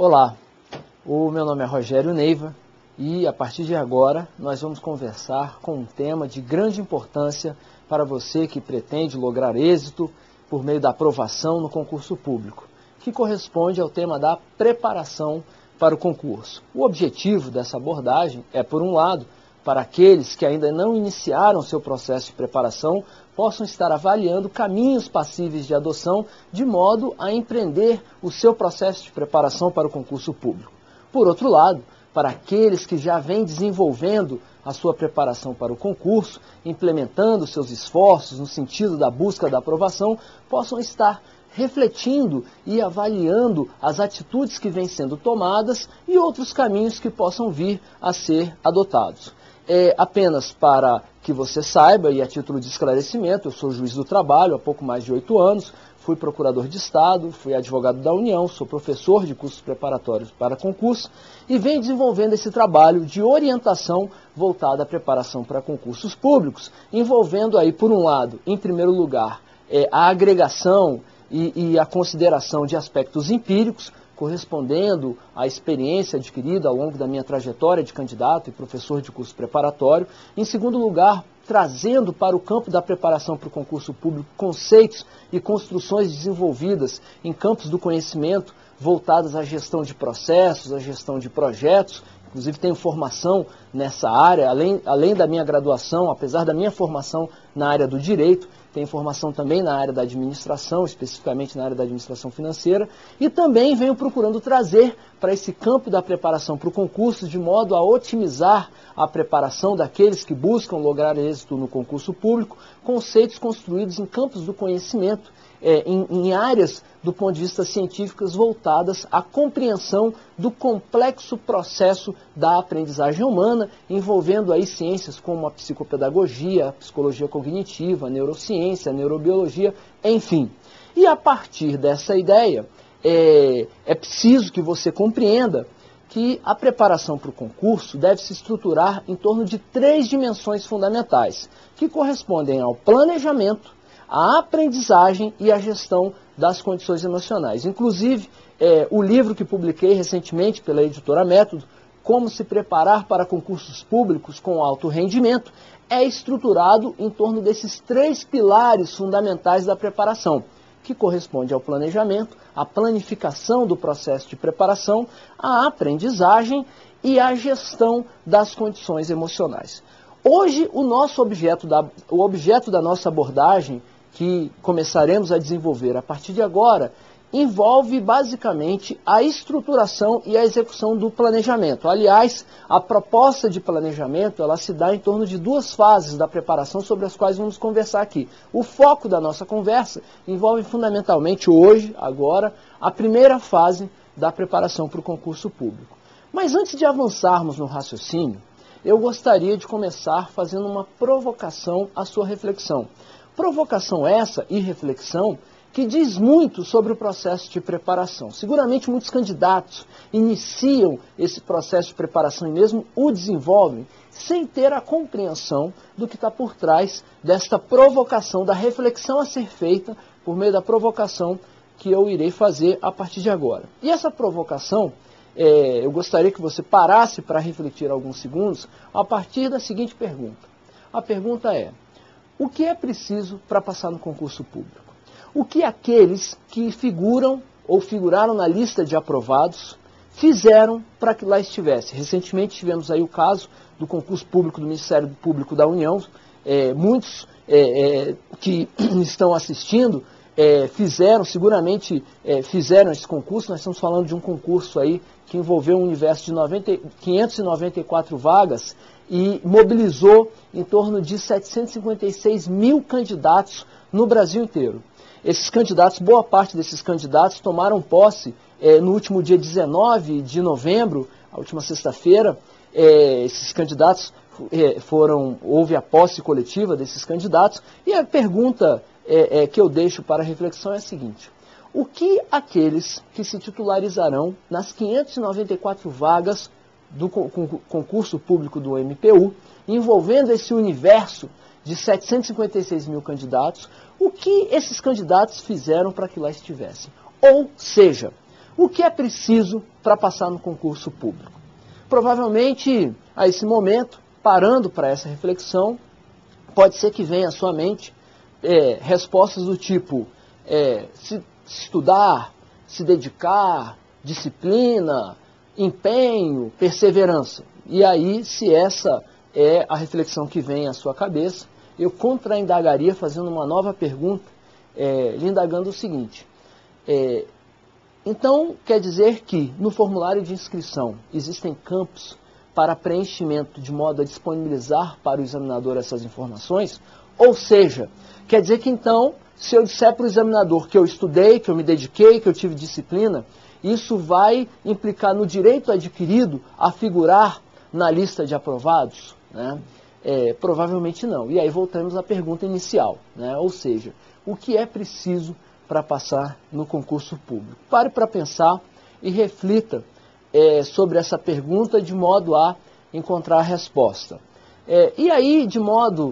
Olá, o meu nome é Rogério Neiva e a partir de agora nós vamos conversar com um tema de grande importância para você que pretende lograr êxito por meio da aprovação no concurso público, que corresponde ao tema da preparação para o concurso. O objetivo dessa abordagem é, por um lado, para aqueles que ainda não iniciaram seu processo de preparação, possam estar avaliando caminhos passíveis de adoção de modo a empreender o seu processo de preparação para o concurso público. Por outro lado, para aqueles que já vêm desenvolvendo a sua preparação para o concurso, implementando seus esforços no sentido da busca da aprovação, possam estar refletindo e avaliando as atitudes que vêm sendo tomadas e outros caminhos que possam vir a ser adotados. Apenas para que você saiba, e a título de esclarecimento, eu sou juiz do trabalho há pouco mais de 8 anos, fui procurador de Estado, fui advogado da União, sou professor de cursos preparatórios para concurso e venho desenvolvendo esse trabalho de orientação voltada à preparação para concursos públicos, envolvendo aí, por um lado, em primeiro lugar, a agregação e a consideração de aspectos empíricos, correspondendo à experiência adquirida ao longo da minha trajetória de candidato e professor de curso preparatório. Em segundo lugar, trazendo para o campo da preparação para o concurso público conceitos e construções desenvolvidas em campos do conhecimento voltadas à gestão de processos, à gestão de projetos. Inclusive tenho formação nessa área, além da minha graduação, apesar da minha formação na área do direito, tenho formação também na área da administração, especificamente na área da administração financeira, e também venho procurando trazer para esse campo da preparação para o concurso, de modo a otimizar a preparação daqueles que buscam lograr êxito no concurso público, conceitos construídos em campos do conhecimento, em áreas do ponto de vista científicas voltadas à compreensão do complexo processo da aprendizagem humana, envolvendo aí ciências como a psicopedagogia, a psicologia cognitiva, a neurociência, a neurobiologia, enfim. E a partir dessa ideia, é preciso que você compreenda que a preparação para o concurso deve se estruturar em torno de 3 dimensões fundamentais, que correspondem ao planejamento, a aprendizagem e a gestão das condições emocionais. Inclusive, o livro que publiquei recentemente pela editora Método, Como se preparar para concursos públicos com alto rendimento, é estruturado em torno desses 3 pilares fundamentais da preparação, que corresponde ao planejamento, à planificação do processo de preparação, à aprendizagem e à gestão das condições emocionais. Hoje, o objeto da nossa abordagem, que começaremos a desenvolver a partir de agora, envolve basicamente a estruturação e a execução do planejamento. Aliás, a proposta de planejamento ela se dá em torno de 2 fases da preparação sobre as quais vamos conversar aqui. O foco da nossa conversa envolve fundamentalmente hoje, agora, a primeira fase da preparação para o concurso público. Mas antes de avançarmos no raciocínio, eu gostaria de começar fazendo uma provocação à sua reflexão. Provocação essa e reflexão que diz muito sobre o processo de preparação. Seguramente muitos candidatos iniciam esse processo de preparação e mesmo o desenvolvem sem ter a compreensão do que está por trás desta provocação, da reflexão a ser feita por meio da provocação que eu irei fazer a partir de agora. E essa provocação, eu gostaria que você parasse para refletir alguns segundos a partir da seguinte pergunta. A pergunta é: o que é preciso para passar no concurso público? O que aqueles que figuram ou figuraram na lista de aprovados fizeram para que lá estivesse? Recentemente tivemos aí o caso do concurso público do Ministério Público da União. Muitos que estão assistindo seguramente fizeram esse concurso. Nós estamos falando de um concurso aí que envolveu um universo de 594 vagas e mobilizou em torno de 756 mil candidatos no Brasil inteiro. Esses candidatos, boa parte desses candidatos tomaram posse no último dia 19 de novembro, a última sexta-feira. Esses candidatos houve a posse coletiva desses candidatos. E a pergunta que eu deixo para reflexão é a seguinte: o que aqueles que se titularizarão nas 594 vagas do concurso público do MPU, envolvendo esse universo de 756 mil candidatos, o que esses candidatos fizeram para que lá estivessem? Ou seja, O que é preciso para passar no concurso público? Provavelmente, a esse momento, parando para essa reflexão, pode ser que venha à sua mente respostas do tipo se estudar, se dedicar, disciplina, empenho, perseverança. E aí, se essa é a reflexão que vem à sua cabeça, eu contra-indagaria fazendo uma nova pergunta, lhe indagando o seguinte. Então, quer dizer que no formulário de inscrição existem campos para preenchimento de modo a disponibilizar para o examinador essas informações? Ou seja, quer dizer que então, se eu disser para o examinador que eu estudei, que eu me dediquei, que eu tive disciplina, isso vai implicar no direito adquirido a figurar na lista de aprovados? Né? Provavelmente não. E aí voltamos à pergunta inicial, né? Ou seja, o que é preciso para passar no concurso público? Pare para pensar e reflita sobre essa pergunta de modo a encontrar a resposta. E aí,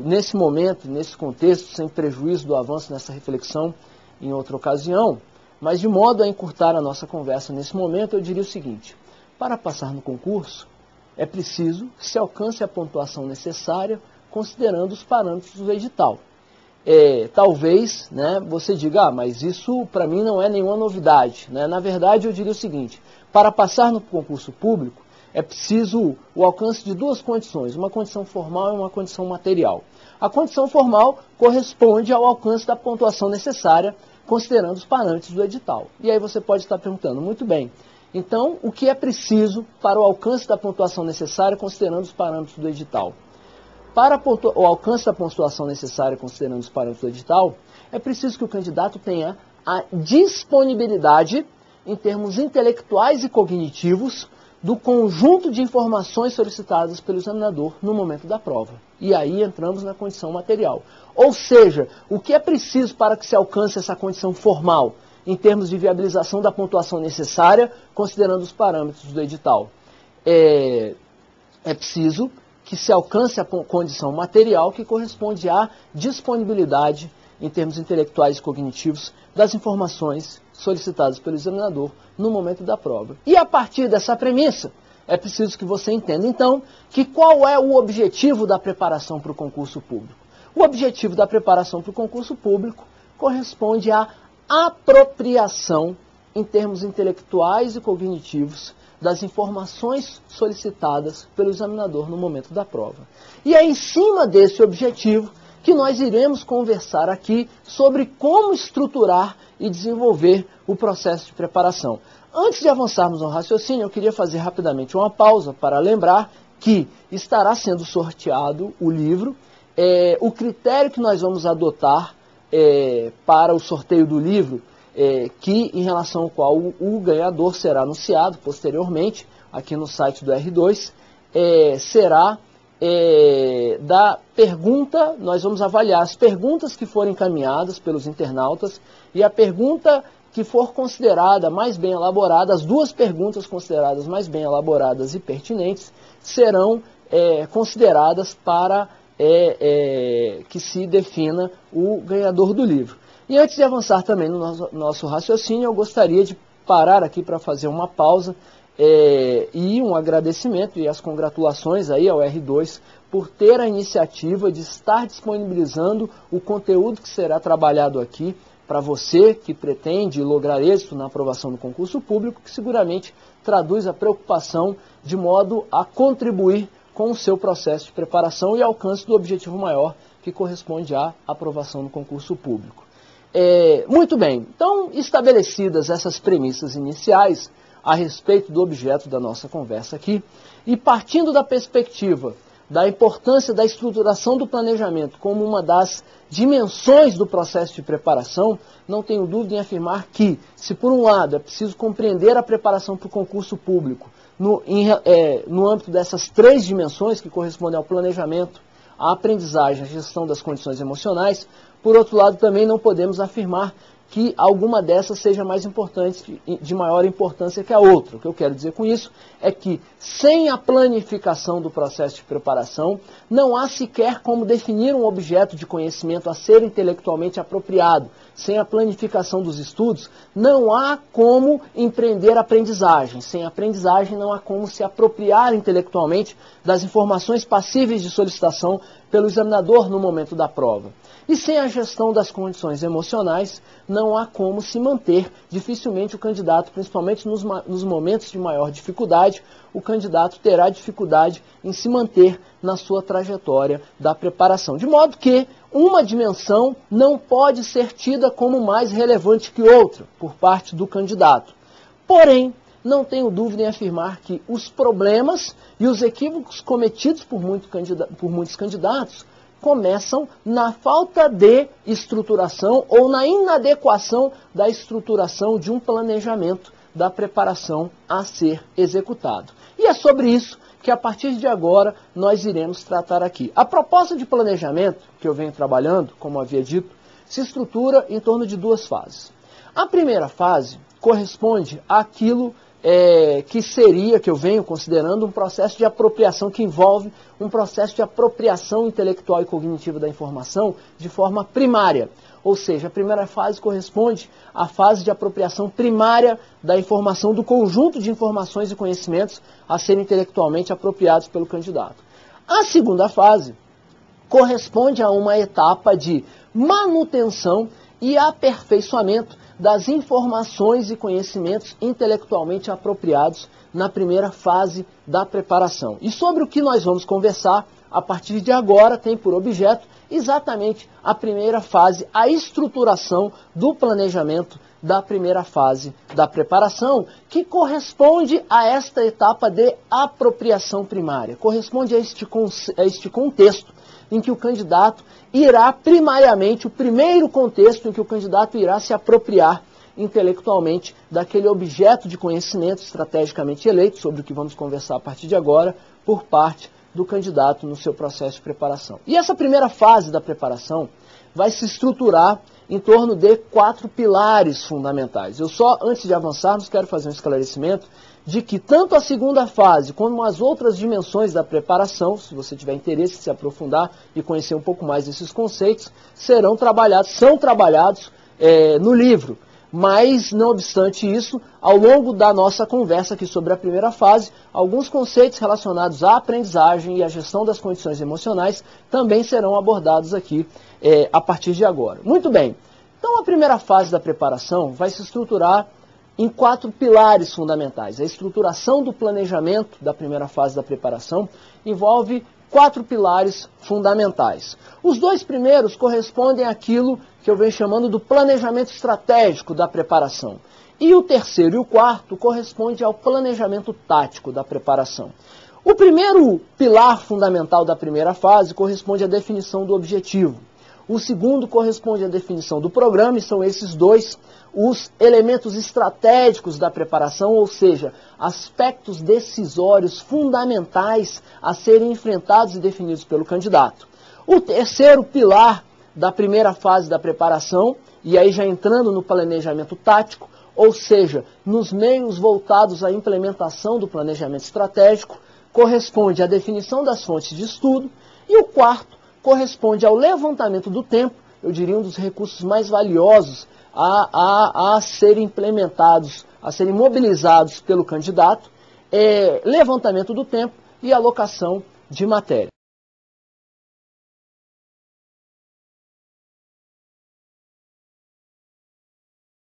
nesse momento, nesse contexto, sem prejuízo do avanço nessa reflexão em outra ocasião, mas de modo a encurtar a nossa conversa nesse momento, eu diria o seguinte: para passar no concurso, é preciso que se alcance a pontuação necessária, considerando os parâmetros do edital. Talvez, né, você diga, mas isso para mim não é nenhuma novidade, né? Na verdade, eu diria o seguinte: para passar no concurso público, é preciso o alcance de duas condições, uma condição formal e uma condição material. A condição formal corresponde ao alcance da pontuação necessária, considerando os parâmetros do edital. E aí você pode estar perguntando, muito bem, então o que é preciso para o alcance da pontuação necessária, considerando os parâmetros do edital? Para o alcance da pontuação necessária, considerando os parâmetros do edital, é preciso que o candidato tenha a disponibilidade, em termos intelectuais e cognitivos, do conjunto de informações solicitadas pelo examinador no momento da prova. E aí entramos na condição material. Ou seja, o que é preciso para que se alcance essa condição formal, em termos de viabilização da pontuação necessária, considerando os parâmetros do edital? É preciso que se alcance a condição material que corresponde à disponibilidade, em termos intelectuais e cognitivos, das informações solicitadas pelo examinador no momento da prova. E a partir dessa premissa, é preciso que você entenda, então, que qual é o objetivo da preparação para o concurso público. O objetivo da preparação para o concurso público corresponde à apropriação, em termos intelectuais e cognitivos, das informações solicitadas pelo examinador no momento da prova. E é em cima desse objetivo que nós iremos conversar aqui sobre como estruturar e desenvolver o processo de preparação. Antes de avançarmos no raciocínio, eu queria fazer rapidamente uma pausa para lembrar que estará sendo sorteado o livro. O critério que nós vamos adotar para o sorteio do livro, em relação ao qual o ganhador será anunciado posteriormente, aqui no site do R2, será da pergunta. Nós vamos avaliar as perguntas que forem encaminhadas pelos internautas e a pergunta que for considerada mais bem elaborada, as duas perguntas consideradas mais bem elaboradas e pertinentes serão consideradas para que se defina o ganhador do livro. E antes de avançar também no nosso raciocínio, eu gostaria de parar aqui para fazer uma pausa e um agradecimento e as congratulações aí ao R2 por ter a iniciativa de estar disponibilizando o conteúdo que será trabalhado aqui para você que pretende lograr êxito na aprovação do concurso público, que seguramente traduz a preocupação de modo a contribuir com o seu processo de preparação e alcance do objetivo maior, que corresponde à aprovação do concurso público. Muito bem, então, estabelecidas essas premissas iniciais a respeito do objeto da nossa conversa aqui, e partindo da perspectiva da importância da estruturação do planejamento como uma das dimensões do processo de preparação, não tenho dúvida em afirmar que, se por um lado é preciso compreender a preparação para o concurso público no âmbito dessas três dimensões que correspondem ao planejamento, à aprendizagem, à gestão das condições emocionais, por outro lado também não podemos afirmar que alguma dessas seja mais importante, de maior importância que a outra. O que eu quero dizer com isso é que, sem a planificação do processo de preparação, não há sequer como definir um objeto de conhecimento a ser intelectualmente apropriado. Sem a planificação dos estudos, não há como empreender aprendizagem. Sem aprendizagem, não há como se apropriar intelectualmente das informações passíveis de solicitação pelo examinador no momento da prova. E sem a gestão das condições emocionais, não há como se manter. Dificilmente o candidato, principalmente nos momentos de maior dificuldade, o candidato terá dificuldade em se manter na sua trajetória da preparação. De modo que uma dimensão não pode ser tida como mais relevante que outra por parte do candidato. Porém, não tenho dúvida em afirmar que os problemas e os equívocos cometidos por muitos candidatos começam na falta de estruturação ou na inadequação da estruturação de um planejamento da preparação a ser executado. E é sobre isso que a partir de agora nós iremos tratar aqui. A proposta de planejamento que eu venho trabalhando, como havia dito, se estrutura em torno de duas fases. A primeira fase corresponde àquilo que eu venho considerando um processo de apropriação que envolve um processo de apropriação intelectual e cognitiva da informação de forma primária. Ou seja, a primeira fase corresponde à fase de apropriação primária da informação, do conjunto de informações e conhecimentos a serem intelectualmente apropriados pelo candidato. A segunda fase corresponde a uma etapa de manutenção e aperfeiçoamento das informações e conhecimentos intelectualmente apropriados na primeira fase da preparação. E sobre o que nós vamos conversar a partir de agora tem por objeto exatamente a primeira fase, a estruturação do planejamento da primeira fase da preparação, que corresponde a esta etapa de apropriação primária, corresponde a este contexto em que o candidato irá primariamente, o primeiro contexto em que o candidato irá se apropriar intelectualmente daquele objeto de conhecimento estrategicamente eleito, sobre o que vamos conversar a partir de agora, por parte do candidato no seu processo de preparação. E essa primeira fase da preparação vai se estruturar em torno de 4 pilares fundamentais. Eu só, antes de avançarmos, quero fazer um esclarecimento de que tanto a segunda fase como as outras dimensões da preparação, se você tiver interesse em se aprofundar e conhecer um pouco mais desses conceitos, são trabalhados no livro. Mas, não obstante isso, ao longo da nossa conversa aqui sobre a primeira fase, alguns conceitos relacionados à aprendizagem e à gestão das condições emocionais também serão abordados aqui a partir de agora. Muito bem, então a primeira fase da preparação vai se estruturar em 4 pilares fundamentais. A estruturação do planejamento da primeira fase da preparação envolve 4 pilares fundamentais. Os 2 primeiros correspondem àquilo que eu venho chamando do planejamento estratégico da preparação. E o terceiro e o quarto correspondem ao planejamento tático da preparação. O primeiro pilar fundamental da primeira fase corresponde à definição do objetivo. O segundo corresponde à definição do programa, e são esses dois os elementos estratégicos da preparação, ou seja, aspectos decisórios fundamentais a serem enfrentados e definidos pelo candidato. O terceiro pilar da primeira fase da preparação, e aí já entrando no planejamento tático, ou seja, nos meios voltados à implementação do planejamento estratégico, corresponde à definição das fontes de estudo, e o quarto corresponde ao levantamento do tempo, eu diria um dos recursos mais valiosos a serem implementados, a serem mobilizados pelo candidato, levantamento do tempo e alocação de matéria.